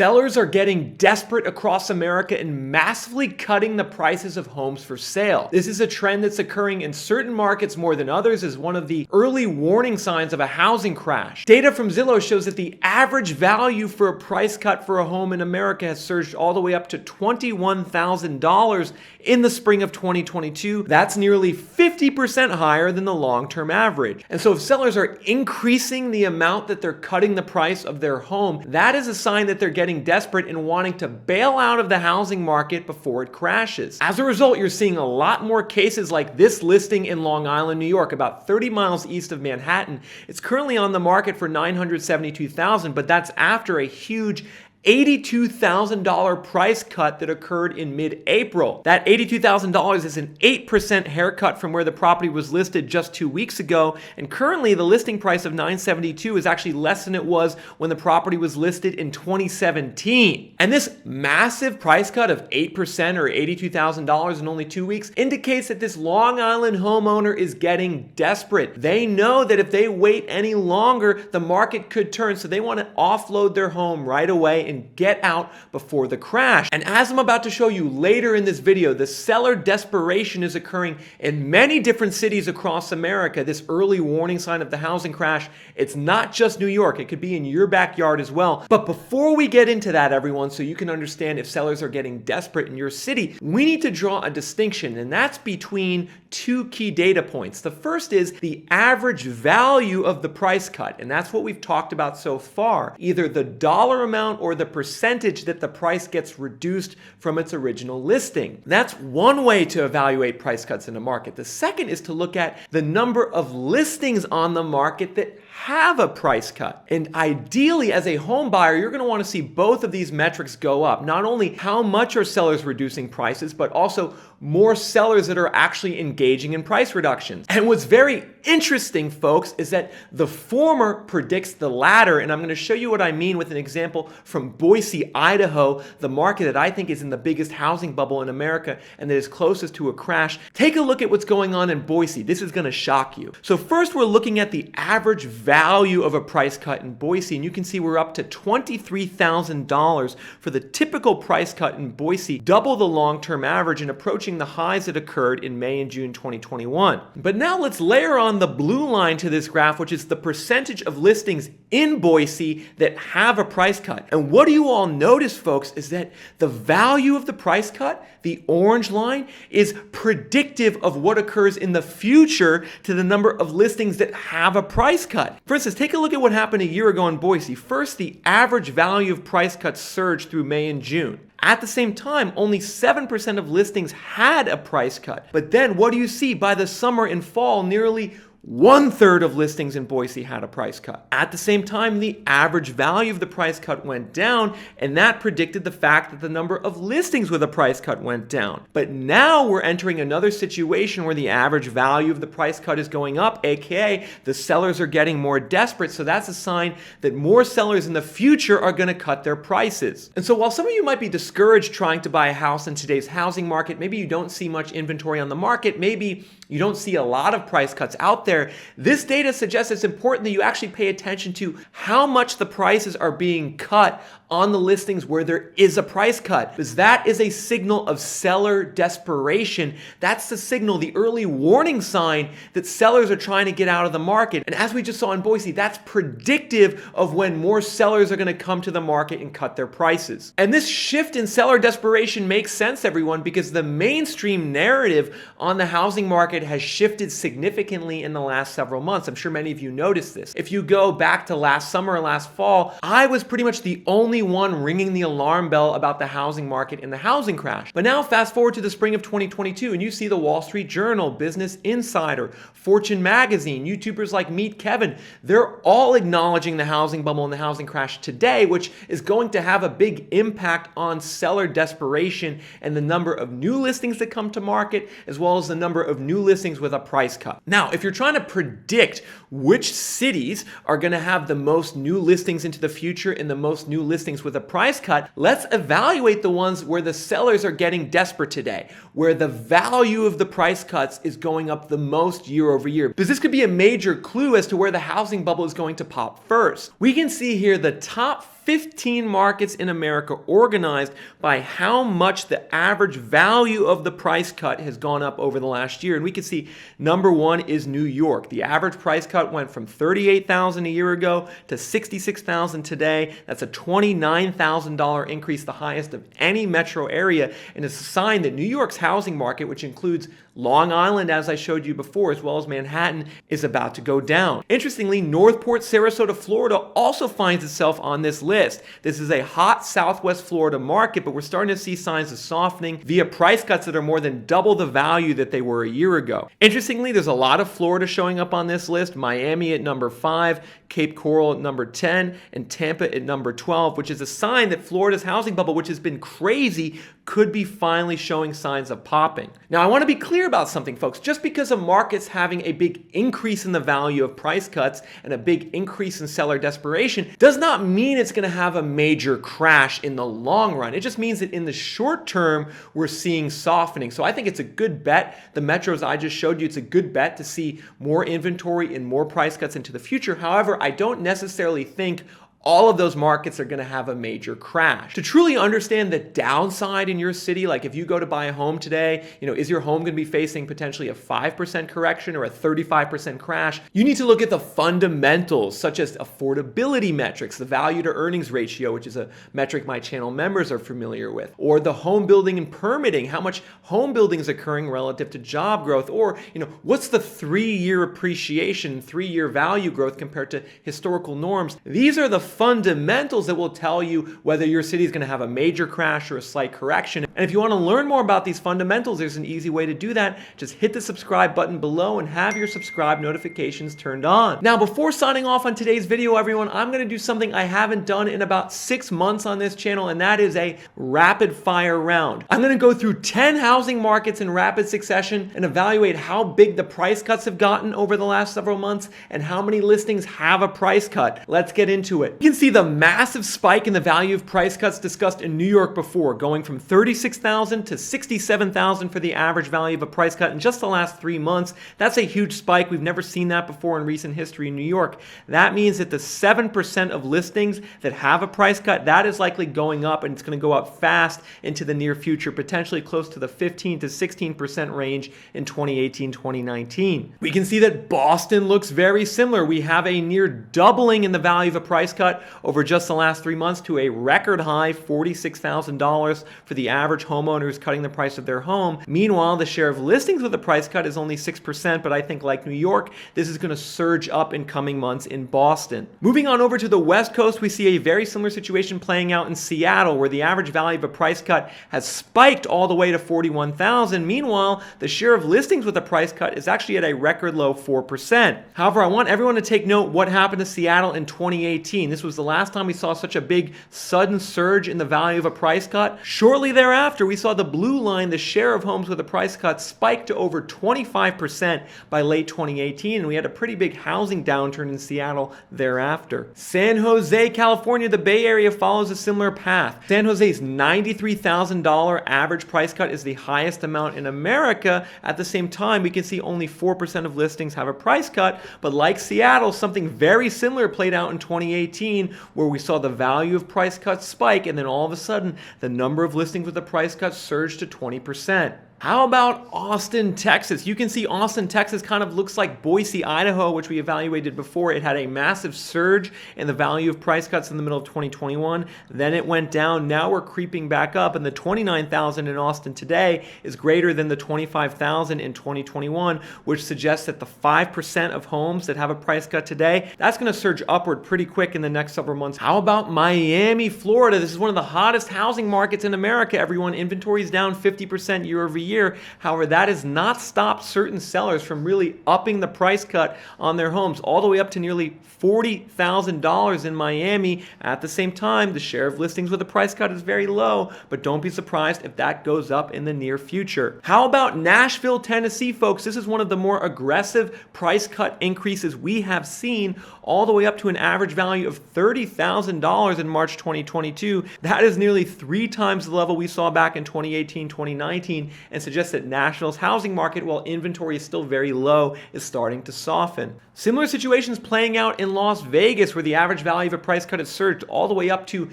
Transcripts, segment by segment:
Sellers are getting desperate across America and massively cutting the prices of homes for sale. This is a trend that's occurring in certain markets more than others as one of the early warning signs of a housing crash. Data from Zillow shows that the average value for a price cut for a home in America has surged all the way up to $21,000 in the spring of 2022. That's nearly 50% higher than the long-term average. And so if sellers are increasing the amount that they're cutting the price of their home, that is a sign that they're getting desperate and wanting to bail out of the housing market before it crashes. As a result, you're seeing a lot more cases like this listing in Long Island, New York, about 30 miles east of Manhattan. It's currently on the market for $972,000, but that's after a huge $82,000 price cut that occurred in mid-April. That $82,000 is an 8% haircut from where the property was listed just 2 weeks ago, and currently the listing price of $972,000 is actually less than it was when the property was listed in 2017. And this massive price cut of 8% or $82,000 in only 2 weeks indicates that this Long Island homeowner is getting desperate. They know that if they wait any longer, the market could turn, so they want to offload their home right away and get out before the crash. And as I'm about to show you later in this video, the seller desperation is occurring in many different cities across America. This early warning sign of the housing crash, it's not just New York. It could be in your backyard as well. But before we get into that, everyone, so you can understand if sellers are getting desperate in your city, we need to draw a distinction, and that's between two key data points. The first is the average value of the price cut, and that's what we've talked about so far, either the dollar amount or the percentage that the price gets reduced from its original listing. That's one way to evaluate price cuts in a market. The second is to look at the number of listings on the market that have a price cut. And ideally, as a home buyer, you're going to want to see both of these metrics go up. Not only how much are sellers reducing prices, but also more sellers that are actually engaging in price reductions. And what's very interesting, folks, is that the former predicts the latter. And I'm going to show you what I mean with an example from Boise, Idaho, the market that I think is in the biggest housing bubble in America and that is closest to a crash. Take a look at what's going on in Boise. This is going to shock you. So first, we're looking at the average value of a price cut in Boise, and you can see we're up to $23,000 for the typical price cut in Boise, double the long-term average and approaching the highs that occurred in May and June 2021. But now let's layer on the blue line to this graph, which is the percentage of listings in Boise that have a price cut. And what do you all notice, folks, is that the value of the price cut, the orange line, is predictive of what occurs in the future to the number of listings that have a price cut. For instance, take a look at what happened a year ago in Boise. First, the average value of price cuts surged through May and June. At the same time, only 7% of listings had a price cut. But then what do you see? By the summer and fall, nearly 1/3 of listings in Boise had a price cut. At the same time, the average value of the price cut went down, and that predicted the fact that the number of listings with a price cut went down. But now we're entering another situation where the average value of the price cut is going up, aka the sellers are getting more desperate, so that's a sign that more sellers in the future are going to cut their prices. And so while some of you might be discouraged trying to buy a house in today's housing market, maybe you don't see much inventory on the market, maybe you don't see a lot of price cuts out there, this data suggests it's important that you actually pay attention to how much the prices are being cut on the listings where there is a price cut, because that is a signal of seller desperation. That's the signal, the early warning sign that sellers are trying to get out of the market. And as we just saw in Boise, that's predictive of when more sellers are going to come to the market and cut their prices. And this shift in seller desperation makes sense, everyone, because the mainstream narrative on the housing market has shifted significantly in the last several months. I'm sure many of you noticed this. If you go back to last summer or last fall, I was pretty much the only one ringing the alarm bell about the housing market and the housing crash. But now fast forward to the spring of 2022 and you see the Wall Street Journal, Business Insider, Fortune Magazine, YouTubers like Meet Kevin, they're all acknowledging the housing bubble and the housing crash today, which is going to have a big impact on seller desperation and the number of new listings that come to market, as well as the number of new listings with a price cut. Now, if you're trying to predict which cities are going to have the most new listings into the future and the most new listings with a price cut, let's evaluate the ones where the sellers are getting desperate today, where the value of the price cuts is going up the most year over year. Because this could be a major clue as to where the housing bubble is going to pop first. We can see here the top 15 markets in America organized by how much the average value of the price cut has gone up over the last year. And we can see number one is New York. The average price cut went from $38,000 a year ago to $66,000 today. That's a $29,000 increase, the highest of any metro area. And it's a sign that New York's housing market, which includes Long Island, as I showed you before, as well as Manhattan, is about to go down. Interestingly, Northport, Sarasota, Florida also finds itself on this list. This is a hot Southwest Florida market, but we're starting to see signs of softening via price cuts that are more than double the value that they were a year ago. Interestingly, there's a lot of Florida showing up on this list. Miami at number 5, Cape Coral at number 10, and Tampa at number 12, which is a sign that Florida's housing bubble, which has been crazy, could be finally showing signs of popping. Now, I want to be clear about something, folks. Just because a market's having a big increase in the value of price cuts and a big increase in seller desperation does not mean it's going to have a major crash in the long run. It just means that in the short term, we're seeing softening. So I think it's a good bet. The metros I just showed you, it's a good bet to see more inventory and more price cuts into the future. However, I don't necessarily think all of those markets are going to have a major crash. To truly understand the downside in your city, like if you go to buy a home today, is your home going to be facing potentially a 5% correction or a 35% crash? You need to look at the fundamentals, such as affordability metrics, the value to earnings ratio, which is a metric my channel members are familiar with, or the home building and permitting, how much home building is occurring relative to job growth, or what's the 3-year appreciation, 3-year value growth compared to historical norms. These are the fundamentals that will tell you whether your city is going to have a major crash or a slight correction. And if you want to learn more about these fundamentals, there's an easy way to do that. Just hit the subscribe button below and have your subscribe notifications turned on. Now, before signing off on today's video, everyone, I'm going to do something I haven't done in about 6 months on this channel, and that is a rapid fire round. I'm going to go through 10 housing markets in rapid succession and evaluate how big the price cuts have gotten over the last several months and how many listings have a price cut. Let's get into it. You can see the massive spike in the value of price cuts discussed in New York before, going from $36,000 to $67,000 for the average value of a price cut in just the last 3 months. That's a huge spike. We've never seen that before in recent history in New York. That means that the 7% of listings that have a price cut, that is likely going up, and it's going to go up fast into the near future, potentially close to the 15 to 16% range in 2018, 2019. We can see that Boston looks very similar. We have a near doubling in the value of a price cut over just the last 3 months to a record high $46,000 for the average homeowner who's cutting the price of their home. Meanwhile, the share of listings with a price cut is only 6%, but I think like New York, this is going to surge up in coming months in Boston. Moving on over to the West Coast, we see a very similar situation playing out in Seattle, where the average value of a price cut has spiked all the way to $41,000. Meanwhile, the share of listings with a price cut is actually at a record low 4%. However, I want everyone to take note what happened to Seattle in 2018. This was the last time we saw such a big sudden surge in the value of a price cut. Shortly thereafter, we saw the blue line, the share of homes with a price cut, spike to over 25% by late 2018, and we had a pretty big housing downturn in Seattle thereafter. San Jose, California, the Bay Area, follows a similar path. San Jose's $93,000 average price cut is the highest amount in America. At the same time, we can see only 4% of listings have a price cut, but like Seattle, something very similar played out in 2018, where we saw the value of price cuts spike, and then all of a sudden, the number of listings with a price cut surged to 20%. How about Austin, Texas? You can see Austin, Texas kind of looks like Boise, Idaho, which we evaluated before. It had a massive surge in the value of price cuts in the middle of 2021. Then it went down. Now we're creeping back up, and the $29,000 in Austin today is greater than the $25,000 in 2021, which suggests that the 5% of homes that have a price cut today, that's going to surge upward pretty quick in the next several months. How about Miami, Florida? This is one of the hottest housing markets in America. Everyone, inventory is down 50% year over year. However, that has not stopped certain sellers from really upping the price cut on their homes, all the way up to nearly $40,000 in Miami. At the same time, the share of listings with a price cut is very low, but don't be surprised if that goes up in the near future. How about Nashville, Tennessee, folks? This is one of the more aggressive price cut increases we have seen, all the way up to an average value of $30,000 in March 2022. That is nearly 3 times the level we saw back in 2018, 2019, and and suggests that Nashville's housing market, while inventory is still very low, is starting to soften. Similar situations playing out in Las Vegas, where the average value of a price cut has surged all the way up to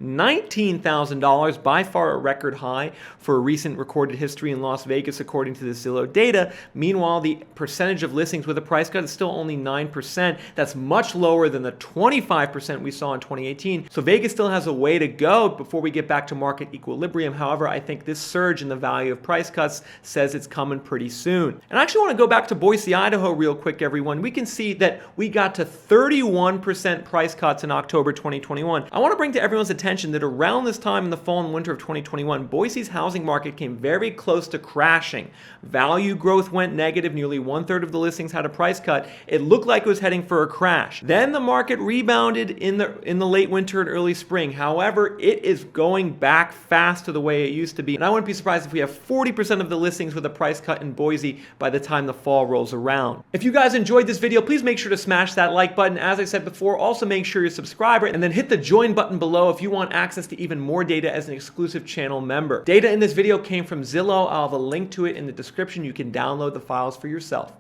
$19,000, by far a record high for a recent recorded history in Las Vegas, according to the Zillow data. Meanwhile, the percentage of listings with a price cut is still only 9%. That's much lower than the 25% we saw in 2018. So Vegas still has a way to go before we get back to market equilibrium. However, I think this surge in the value of price cuts says it's coming pretty soon. And I actually want to go back to Boise, Idaho real quick, everyone. We can see that we got to 31% price cuts in October 2021. I want to bring to everyone's attention that around this time in the fall and winter of 2021, Boise's housing market came very close to crashing. Value growth went negative. Nearly 1/3 of the listings had a price cut. It looked like it was heading for a crash. Then the market rebounded in the late winter and early spring. However, it is going back fast to the way it used to be. And I wouldn't be surprised if we have 40% of the listings with a price cut in Boise by the time the fall rolls around. If you guys enjoyed this video, please make sure to smash that like button. As I said before, also make sure you're a subscriber and then hit the join button below if you want access to even more data as an exclusive channel member. Data in this video came from Zillow. I'll have a link to it in the description. You can download the files for yourself.